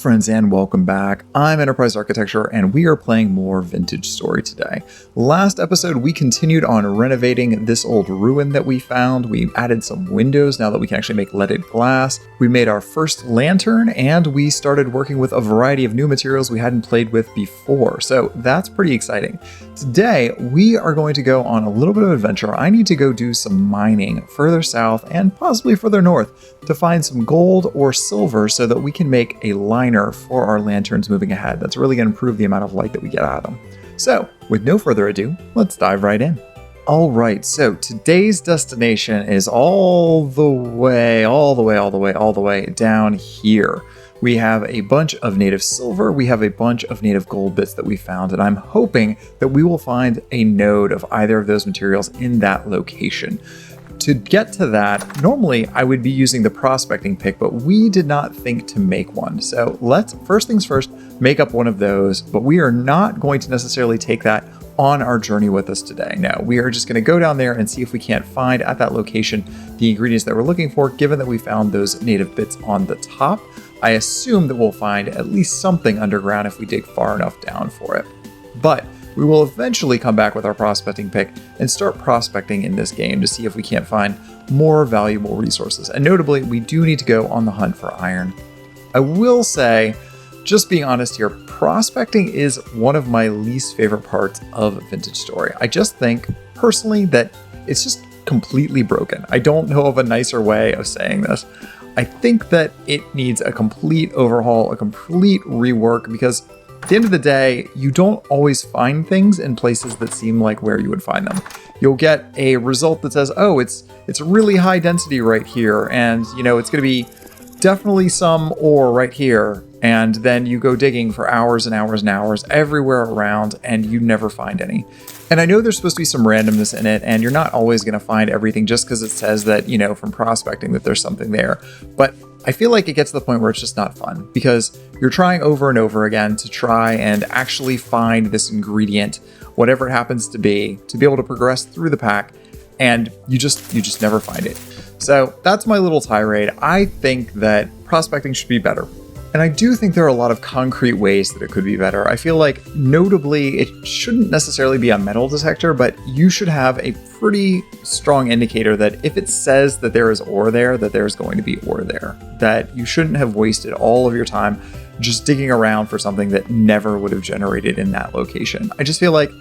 friends, and welcome back. I'm Enterprise Architecture, and we are playing more Vintagestory today. Last episode, we continued on renovating this old ruin that we found. We added some windows now that we can actually make leaded glass. We made our first lantern, and we started working with a variety of new materials we hadn't played with before. So that's pretty exciting. Today, we are going to go on a little bit of adventure. I need to go do some mining further south and possibly further north to find some gold or silver so that we can make a liner for our lanterns moving ahead. That's really going to improve the amount of light that we get out of them. So, with no further ado, let's dive right in. All right, so today's destination is all the way down here. We have a bunch of native silver, we have a bunch of native gold bits that we found, and I'm hoping that we will find a node of either of those materials in that location. To get to that, normally I would be using the prospecting pick, but we did not think to make one. So let's, first things first, make up one of those, but we are not going to necessarily take that on our journey with us today. No, we are just going to go down there and see if we can't find at that location the ingredients that we're looking for, given that we found those native bits on the top. I assume that we'll find at least something underground if we dig far enough down for it. But we will eventually come back with our prospecting pick and start prospecting in this game to see if we can't find more valuable resources. And notably, we do need to go on the hunt for iron. I will say, just being honest here, prospecting is one of my least favorite parts of Vintagestory. I just think, personally, that it's just completely broken. I don't know of a nicer way of saying this. I think that it needs a complete overhaul, a complete rework, because at the end of the day, you don't always find things in places that seem like where you would find them. You'll get a result that says, oh, it's really high density right here, and it's going to be definitely some ore right here, and then you go digging for hours and hours and hours everywhere around, and you never find any. And I know there's supposed to be some randomness in it, and you're not always going to find everything just because it says that, from prospecting that there's something there. But I feel like it gets to the point where it's just not fun because you're trying over and over again to try and actually find this ingredient, whatever it happens to be able to progress through the pack, and you just never find it. So that's my little tirade. I think that prospecting should be better. And I do think there are a lot of concrete ways that it could be better. I feel like, notably, it shouldn't necessarily be a metal detector, but you should have a pretty strong indicator that if it says that there is ore there, that there's going to be ore there. That you shouldn't have wasted all of your time just digging around for something that never would have generated in that location. I just feel like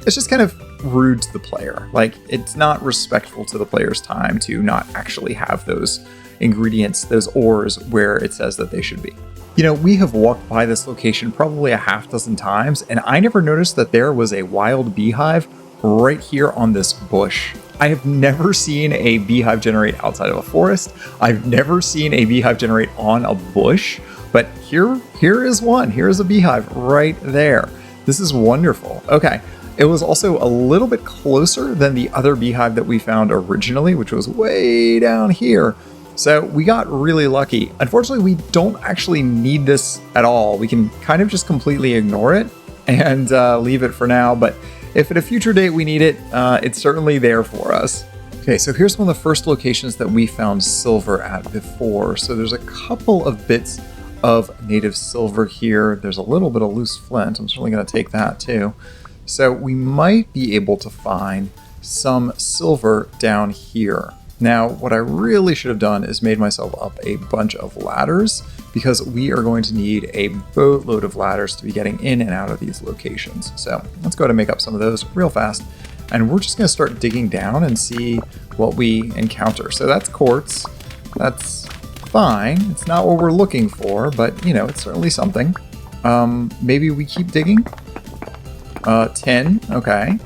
it's just kind of rude to the player. Like, it's not respectful to the player's time to not actually have those ingredients, those ores, where it says that they should be. We have walked by this location probably a half dozen times, and I never noticed that there was a wild beehive right here on this bush. I have never seen a beehive generate outside of a forest. I've never seen a beehive generate on a bush, but here is one. Here is a beehive right there. This is wonderful. Okay. It was also a little bit closer than the other beehive that we found originally, which was way down here. So we got really lucky. Unfortunately, we don't actually need this at all. We can kind of just completely ignore it and leave it for now. But if at a future date we need it, it's certainly there for us. Okay, so here's one of the first locations that we found silver at before. So there's a couple of bits of native silver here. There's a little bit of loose flint. I'm certainly going to take that too. So we might be able to find some silver down here. Now, what I really should have done is made myself up a bunch of ladders because we are going to need a boatload of ladders to be getting in and out of these locations. So let's go ahead and make up some of those real fast. And we're just going to start digging down and see what we encounter. So that's quartz. That's fine. It's not what we're looking for, but it's certainly something. Maybe we keep digging. Tin. Okay.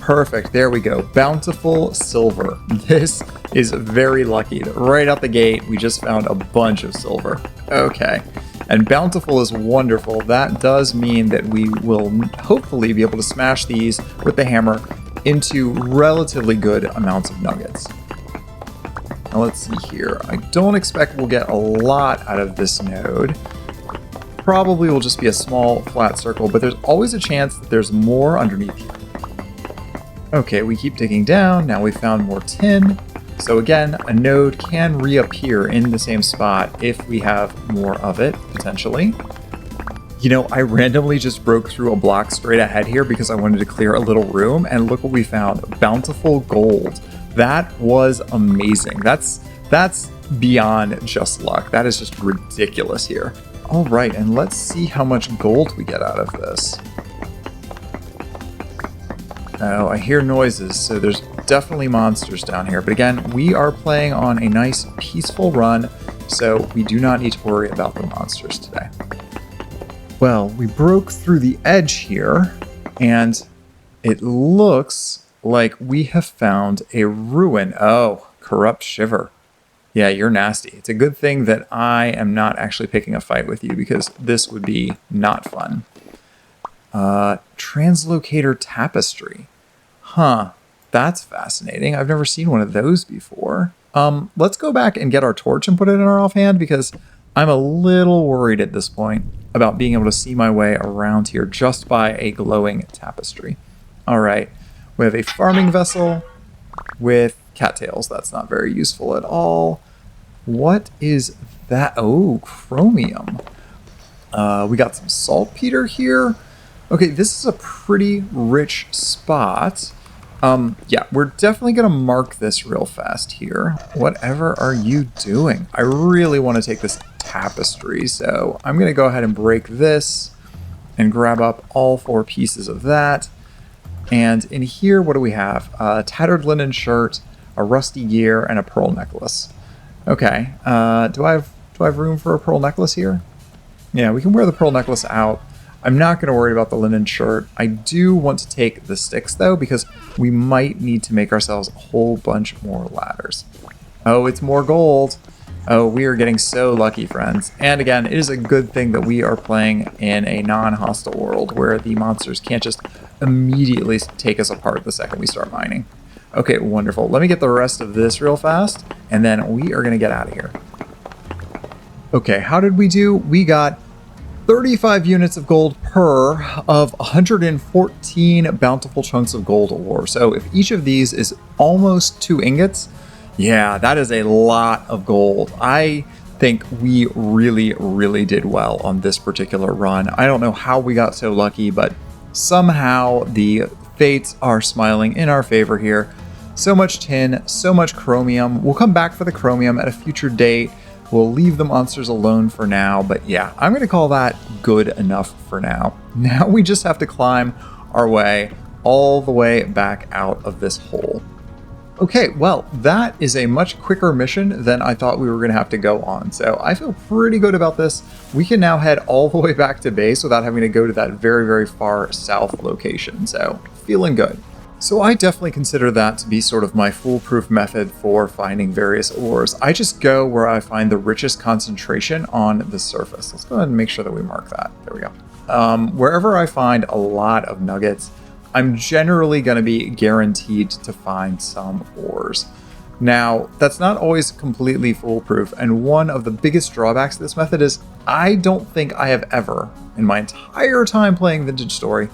Perfect. There we go. Bountiful silver. This is very lucky. Right out the gate, we just found a bunch of silver. Okay. And bountiful is wonderful. That does mean that we will hopefully be able to smash these with the hammer into relatively good amounts of nuggets. Now let's see here. I don't expect we'll get a lot out of this node. Probably will just be a small flat circle, but there's always a chance that there's more underneath here. Okay, we keep digging down. Now we found more tin. So again, a node can reappear in the same spot if we have more of it, potentially. You know, I randomly just broke through a block straight ahead here because I wanted to clear a little room, and look what we found. Bountiful gold. That was amazing. That's beyond just luck. That is just ridiculous here. All right, and let's see how much gold we get out of this. Oh, I hear noises, so there's definitely monsters down here. But again, we are playing on a nice, peaceful run, so we do not need to worry about the monsters today. Well, we broke through the edge here, and it looks like we have found a ruin. Oh, corrupt shiver. Yeah, you're nasty. It's a good thing that I am not actually picking a fight with you, because this would be not fun. Translocator tapestry. Huh, that's fascinating. I've never seen one of those before. Let's go back and get our torch and put it in our offhand, because I'm a little worried at this point about being able to see my way around here just by a glowing tapestry. All right, we have a farming vessel with cattails. That's not very useful at all. What is that? Oh, chromium. We got some saltpeter here. Okay, this is a pretty rich spot. Yeah, we're definitely going to mark this real fast here. Whatever are you doing? I really want to take this tapestry, so I'm going to go ahead and break this and grab up all 4 pieces of that. And in here, what do we have? A tattered linen shirt, a rusty gear, and a pearl necklace. Okay, do I have room for a pearl necklace here? Yeah, we can wear the pearl necklace out. I'm not going to worry about the linen shirt. I do want to take the sticks, though, because we might need to make ourselves a whole bunch more ladders. Oh, it's more gold. Oh, we are getting so lucky, friends. And again, it is a good thing that we are playing in a non-hostile world where the monsters can't just immediately take us apart the second we start mining. Okay, wonderful. Let me get the rest of this real fast, and then we are going to get out of here. Okay, how did we do? We got 35 units of gold per of 114 bountiful chunks of gold ore. So if each of these is almost 2 ingots, yeah, that is a lot of gold. I think we really did well on this particular run. I don't know how we got so lucky, but somehow the fates are smiling in our favor here. So much tin, so much chromium. We'll come back for the chromium at a future date. We'll leave the monsters alone for now, but yeah, I'm going to call that good enough for now. Now we just have to climb our way all the way back out of this hole. Okay, well, that is a much quicker mission than I thought we were going to have to go on, so I feel pretty good about this. We can now head all the way back to base without having to go to that very far south location, so feeling good. So I definitely consider that to be sort of my foolproof method for finding various ores. I just go where I find the richest concentration on the surface. Let's go ahead and make sure that we mark that. There we go. Wherever I find a lot of nuggets, I'm generally going to be guaranteed to find some ores. Now, that's not always completely foolproof, and one of the biggest drawbacks to this method is I don't think I have ever, in my entire time playing Vintagestory,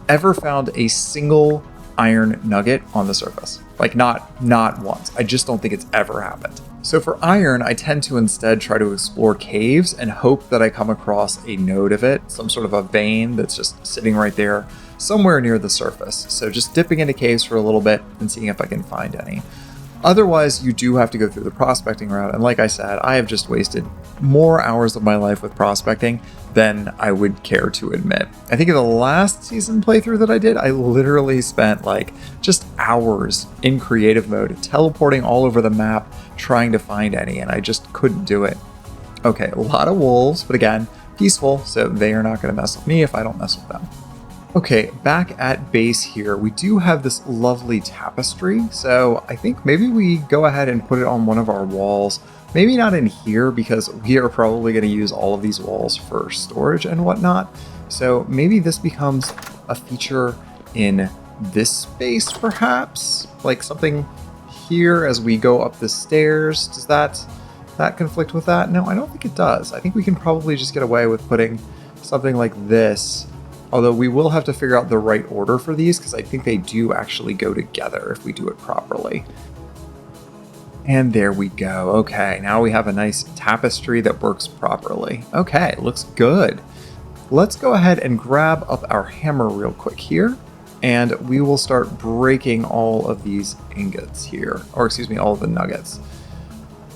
ever found a single iron nugget on the surface. Like not once. I just don't think it's ever happened. So for iron, I tend to instead try to explore caves and hope that I come across a node of it, some sort of a vein that's just sitting right there somewhere near the surface. So just dipping into caves for a little bit and seeing if I can find any. Otherwise, you do have to go through the prospecting route. And like I said, I have just wasted more hours of my life with prospecting than I would care to admit. I think in the last season playthrough that I did, I literally spent like just hours in creative mode, teleporting all over the map, trying to find any, and I just couldn't do it. Okay, a lot of wolves, but again, peaceful, so they are not going to mess with me if I don't mess with them. Okay, back at base here, we do have this lovely tapestry, so I think maybe we go ahead and put it on one of our walls. Maybe not in here, because we are probably going to use all of these walls for storage and whatnot. So maybe this becomes a feature in this space, perhaps? Like something here as we go up the stairs. Does that conflict with that? No, I don't think it does. I think we can probably just get away with putting something like this. Although we will have to figure out the right order for these, because I think they do actually go together if we do it properly. And there we go. Okay, now we have a nice tapestry that works properly. Okay, looks good. Let's go ahead and grab up our hammer real quick here, and we will start breaking all of these ingots here, or excuse me, all of the nuggets.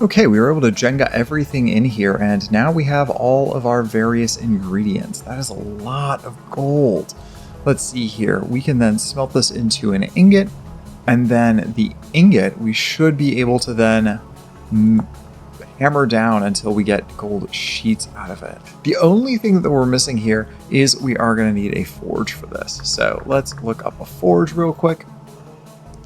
Okay, we were able to Jenga everything in here, and now we have all of our various ingredients. That is a lot of gold. Let's see here. We can then smelt this into an ingot, and then the ingot, we should be able to then hammer down until we get gold sheets out of it. The only thing that we're missing here is we are going to need a forge for this. So let's look up a forge real quick.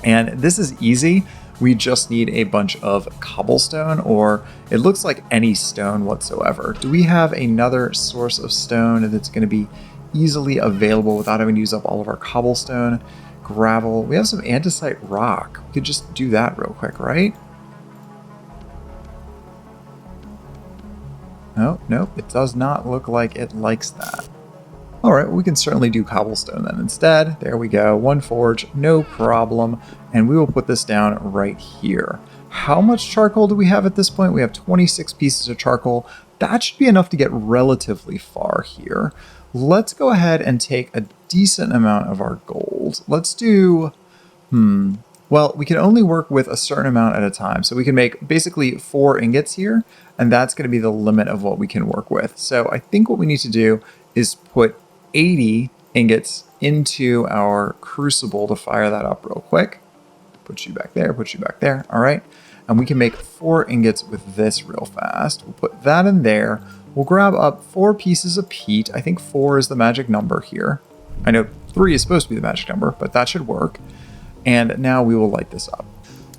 And this is easy. We just need a bunch of cobblestone, or it looks like any stone whatsoever. Do we have another source of stone that's going to be easily available without having to use up all of our cobblestone? Gravel. We have some andesite rock. We could just do that real quick, right? Oh, nope, it does not look like it likes that. All right, we can certainly do cobblestone then instead. There we go, one forge, no problem. And we will put this down right here. How much charcoal do we have at this point? We have 26 pieces of charcoal. That should be enough to get relatively far here. Let's go ahead and take a decent amount of our gold. Let's do, well, we can only work with a certain amount at a time. So we can make basically 4 ingots here, and that's going to be the limit of what we can work with. So I think what we need to do is put 80 ingots into our crucible to fire that up real quick. Put you back there, put you back there. All right. And we can make 4 ingots with this real fast. We'll put that in there. We'll grab up 4 pieces of peat. I think 4 is the magic number here. I know 3 is supposed to be the magic number, but that should work. And now we will light this up.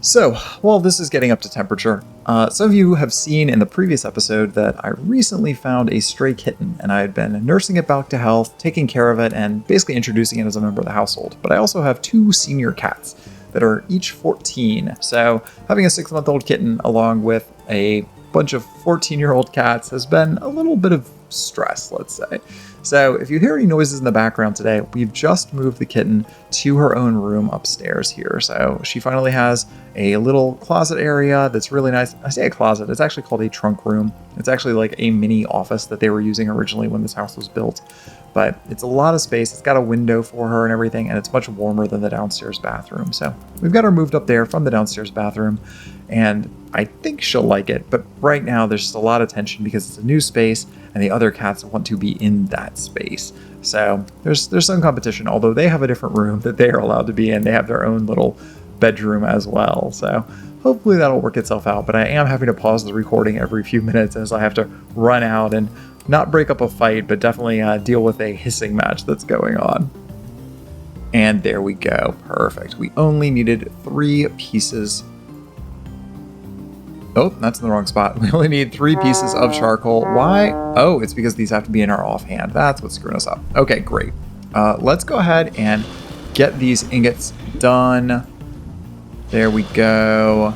So while this is getting up to temperature, some of you have seen in the previous episode that I recently found a stray kitten, and I had been nursing it back to health, taking care of it, and basically introducing it as a member of the household. But I also have 2 senior cats that are each 14. So having a 6-month-old kitten along with a bunch of 14-year-old cats has been a little bit of stress, let's say. So if you hear any noises in the background today, we've just moved the kitten to her own room upstairs here. So she finally has a little closet area that's really nice. I say a closet, it's actually called a trunk room. It's actually like a mini office that they were using originally when this house was built. But it's a lot of space. It's got a window for her and everything, and it's much warmer than the downstairs bathroom. So we've got her moved up there from the downstairs bathroom, and I think she'll like it. But right now there's just a lot of tension because it's a new space and the other cats want to be in that space. So there's some competition, although they have a different room that they are allowed to be in. They have their own little bedroom as well. So hopefully that'll work itself out. But I am having to pause the recording every few minutes as I have to run out and not break up a fight, but definitely deal with a hissing match that's going on. And there we go. Perfect. We only needed 3 pieces. Oh, that's in the wrong spot. We only need 3 pieces of charcoal. Why? Oh, it's because these have to be in our offhand. That's what's screwing us up. Okay, great. Let's go ahead and get these ingots done. There we go.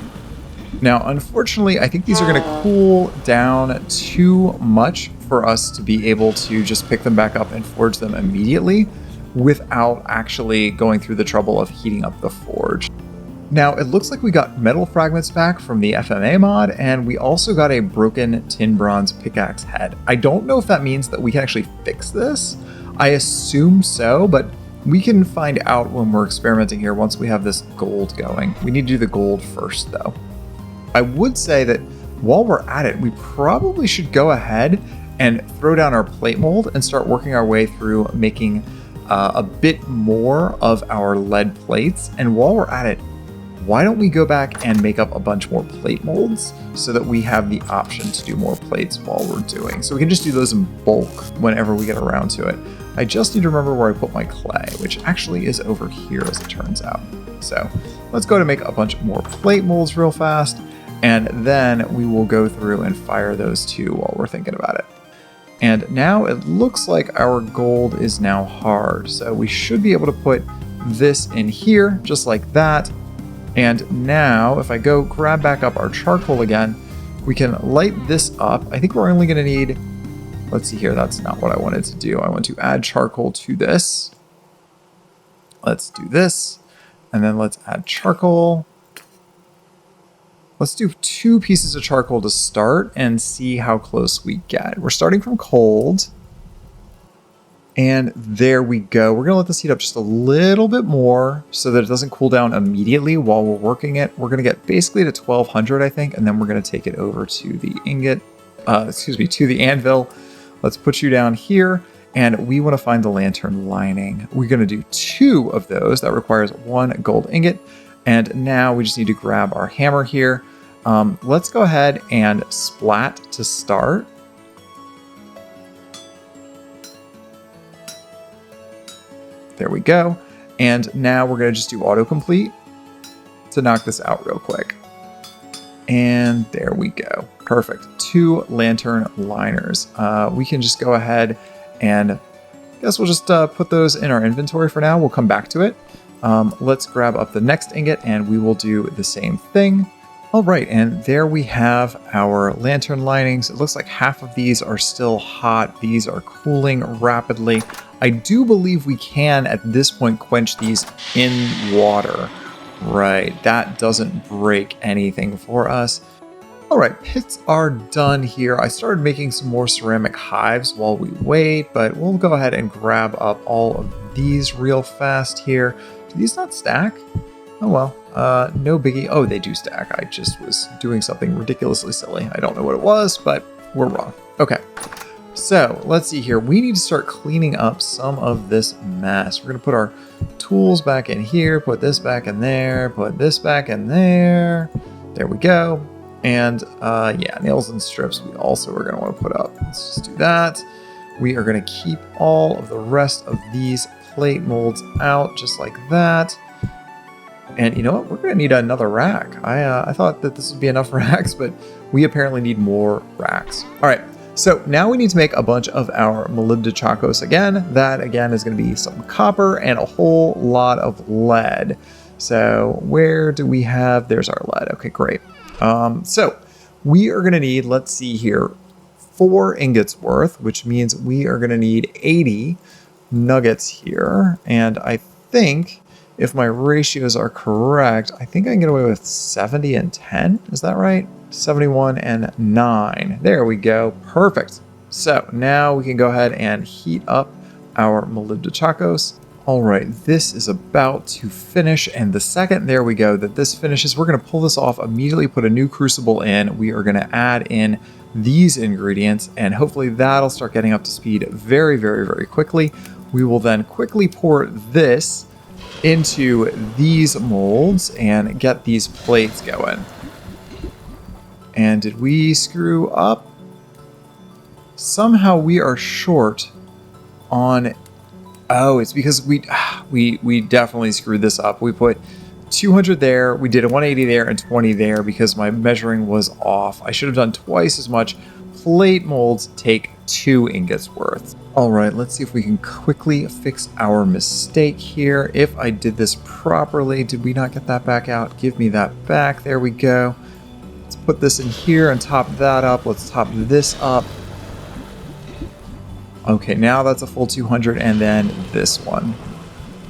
Now, unfortunately, I think these are going to cool down too much for us to be able to just pick them back up and forge them immediately without actually going through the trouble of heating up the forge. Now, it looks like we got metal fragments back from the FMA mod, and we also got a broken tin bronze pickaxe head. I don't know if that means that we can actually fix this. I assume so, but we can find out when we're experimenting here once we have this gold going. We need to do the gold first, though. I would say that while we're at it, we probably should go ahead and throw down our plate mold and start working our way through making a bit more of our lead plates. And while we're at it, why don't we go back and make up a bunch more plate molds so that we have the option to do more plates while we're doing. So we can just do those in bulk whenever we get around to it. I just need to remember where I put my clay, which actually is over here as it turns out. So let's go to make a bunch more plate molds real fast, and then we will go through and fire those 2 while we're thinking about it. And now it looks like our gold is now hard. So we should be able to put this in here just like that. And now if I go grab back up our charcoal again, we can light this up. I think we're only going to need, let's see here, that's not what I wanted to do. I want to add charcoal to this. Let's do this. And then let's add charcoal. Let's do 2 pieces of charcoal to start and see how close we get. We're starting from cold. And there we go. We're going to let this heat up just a little bit more so that it doesn't cool down immediately while we're working it. We're going to get basically to 1200, I think, and then we're going to take it over to the to the anvil. Let's put you down here, and we want to find the lantern lining. We're going to do 2 of those. That requires 1 gold ingot. And now we just need to grab our hammer here. Let's go ahead and splat to start. There we go. And now we're going to just do autocomplete to knock this out real quick. And there we go. Perfect. 2 lantern liners. We can just go ahead and I guess we'll just put those in our inventory for now. We'll come back to it. Let's grab up the next ingot and we will do the same thing. All right, and there we have our lantern linings. It looks like half of these are still hot. These are cooling rapidly. I do believe we can, at this point, quench these in water. Right, that doesn't break anything for us. All right, pits are done here. I started making some more ceramic hives while we wait, but we'll go ahead and grab up all of these real fast here. Do these not stack? Oh well, no biggie. Oh, they do stack. I just was doing something ridiculously silly. I don't know what it was, but we're wrong. Okay, so let's see here. We need to start cleaning up some of this mess. We're gonna put our tools back in here, put this back in there, put this back in there. There we go. And yeah, nails and strips we also are gonna wanna put up. Let's just do that. We are gonna keep all of the rest of these plate molds out just like that. And you know what? We're going to need another rack. I thought that this would be enough racks, but we apparently need more racks. All right, so now we need to make a bunch of our molybdechakos again. That again is going to be some copper and a whole lot of lead. So where do we have? There's our lead. Okay, great. So we are going to need, let's see here, 4 ingots worth, which means we are going to need 80 nuggets here. And I think, if my ratios are correct, I think I can get away with 70 and 10. Is that right? 71 and 9. There we go. Perfect. So now we can go ahead and heat up our molybdechakos. All right, this is about to finish. And the second, there we go, that this finishes, we're going to pull this off, immediately put a new crucible in. We are going to add in these ingredients, and hopefully that'll start getting up to speed very, very, very quickly. We will then quickly pour this into these molds and get these plates going. And did we screw up? Somehow we are short on... Oh, it's because we definitely screwed this up. We put 200 there, we did a 180 there and 20 there because my measuring was off. I should have done twice as much. Plate molds take 2 ingots worth. All right, let's see if we can quickly fix our mistake here. If I did this properly, did we not get that back out? Give me that back. There we go. Let's put this in here and top that up. Let's top this up. Okay, now that's a full 200, and then this one.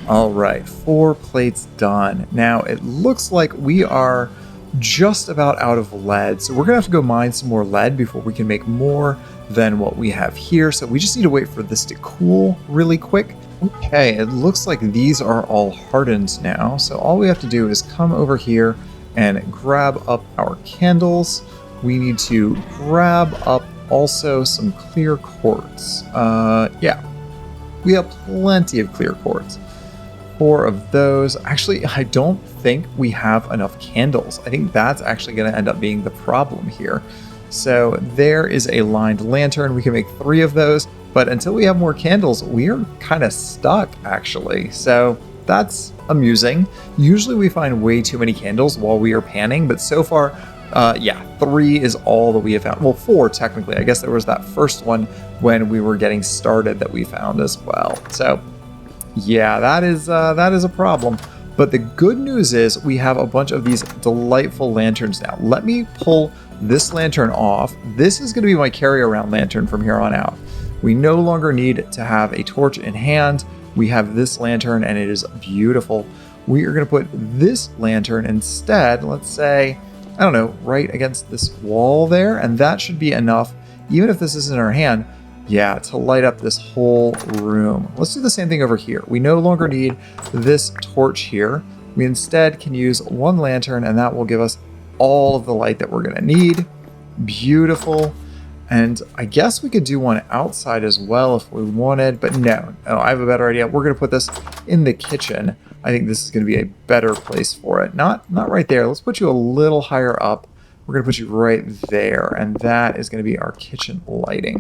All right, 4 plates done. Now it looks like we are just about out of lead, so we're gonna have to go mine some more lead before we can make more than what we have here. So we just need to wait for this to cool really quick. Okay, it looks like these are all hardened now, so all we have to do is come over here and grab up our candles. We need to grab up also some clear quartz. Yeah, we have plenty of clear quartz. 4 of those. Actually, I don't think we have enough candles. I think that's actually going to end up being the problem here. So there is a lined lantern. We can make 3 of those, but until we have more candles, we are kind of stuck actually. So that's amusing. Usually we find way too many candles while we are panning, but so far, yeah, 3 is all that we have found. Well, 4 technically. I guess there was that first one when we were getting started that we found as well. So yeah, that is a problem. But the good news is we have a bunch of these delightful lanterns now. Let me pull this lantern off. This is going to be my carry-around lantern from here on out. We no longer need to have a torch in hand. We have this lantern and it is beautiful. We are going to put this lantern instead, let's say, I don't know, right against this wall there, and that should be enough, even if this isn't in our hand, yeah, to light up this whole room. Let's do the same thing over here. We no longer need this torch here. We instead can use one lantern, and that will give us all of the light that we're gonna need. Beautiful. And I guess we could do one outside as well if we wanted, but no, I have a better idea. We're gonna put this in the kitchen. I think this is gonna be a better place for it. Not right there. Let's put you a little higher up. We're gonna put you right there, and that is gonna be our kitchen lighting.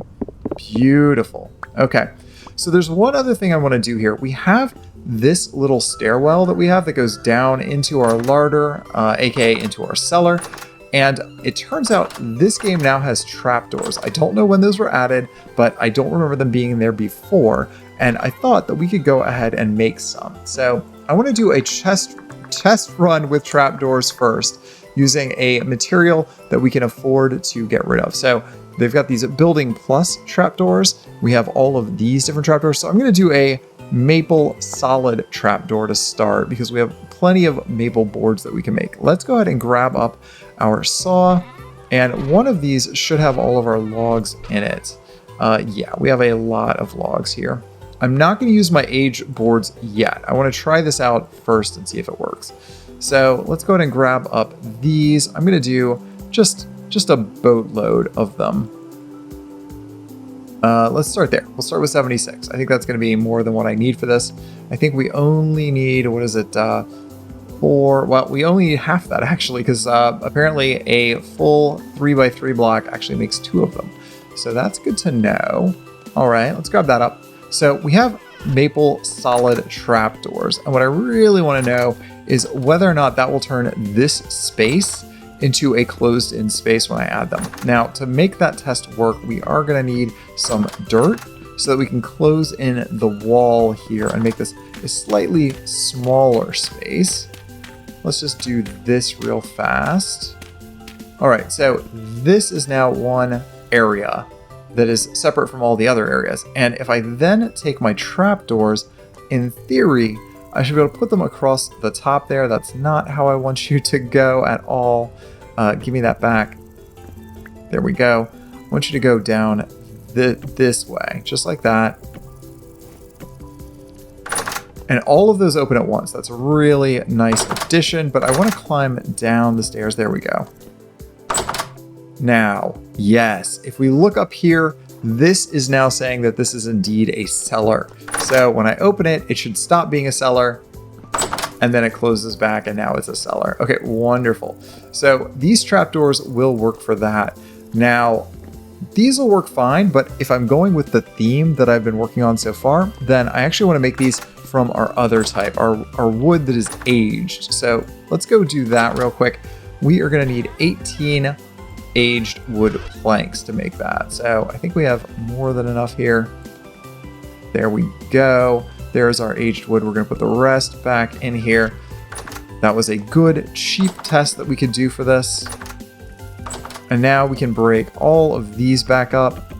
Beautiful. Okay, so there's one other thing I wanna do here. We have this little stairwell that we have that goes down into our larder, aka into our cellar. And it turns out this game now has trapdoors. I don't know when those were added, but I don't remember them being there before. And I thought that we could go ahead and make some. So I want to do a test run with trapdoors first, using a material that we can afford to get rid of. So they've got these building plus trapdoors. We have all of these different trapdoors. So I'm going to do a maple solid trapdoor to start because we have plenty of maple boards that we can make. Let's go ahead and grab up our saw, and one of these should have all of our logs in it. Yeah, we have a lot of logs here. I'm not going to use my aged boards yet. I want to try this out first and see if it works. So let's go ahead and grab up these. I'm going to do just a boatload of them. Let's start there. We'll start with 76. I think that's going to be more than what I need for this. I think we only need, what is it? Well, we only need half that actually, because apparently a full 3x3 block actually makes 2 of them. So that's good to know. All right, let's grab that up. So we have maple solid trapdoors. And what I really want to know is whether or not that will turn this space into a closed-in space when I add them. Now, to make that test work, we are going to need some dirt so that we can close in the wall here and make this a slightly smaller space. Let's just do this real fast. All right, so this is now one area that is separate from all the other areas. And if I then take my trapdoors, in theory, I should be able to put them across the top there. That's not how I want you to go at all. Give me that back. There we go. I want you to go down this way, just like that. And all of those open at once. That's a really nice addition, but I want to climb down the stairs. There we go. Now, yes, if we look up here, this is now saying that this is indeed a cellar. So when I open it, it should stop being a cellar, and then it closes back, and now it's a cellar. Okay, wonderful. So these trapdoors will work for that. Now, these will work fine, but if I'm going with the theme that I've been working on so far, then I actually want to make these from our other type, our wood that is aged. So let's go do that real quick. We are going to need 18 aged wood planks to make that. So I think we have more than enough here. There we go. There's our aged wood. We're going to put the rest back in here. That was a good cheap test that we could do for this. And now we can break all of these back up.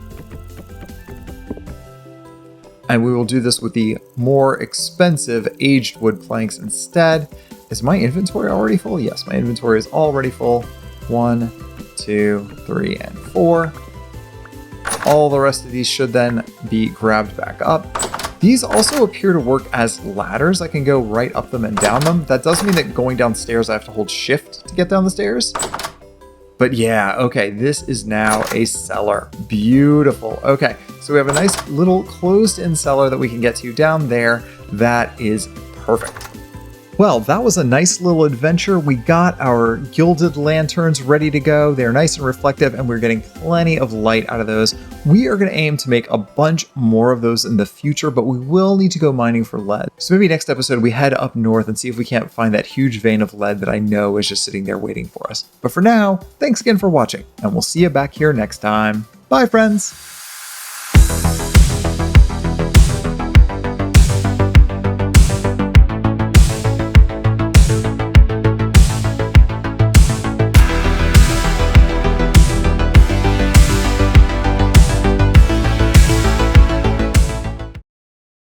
And we will do this with the more expensive aged wood planks instead. Is my inventory already full? Yes, my inventory is already full. 1, 2, 3, and 4. All the rest of these should then be grabbed back up. These also appear to work as ladders. I can go right up them and down them. That does mean that going downstairs, I have to hold shift to get down the stairs. But yeah, okay, this is now a cellar. Beautiful. Okay, so we have a nice little closed-in cellar that we can get to down there. That is perfect. Well, that was a nice little adventure. We got our gilded lanterns ready to go. They're nice and reflective, and we're getting plenty of light out of those. We are going to aim to make a bunch more of those in the future, but we will need to go mining for lead. So maybe next episode we head up north and see if we can't find that huge vein of lead that I know is just sitting there waiting for us. But for now, thanks again for watching, and we'll see you back here next time. Bye, friends!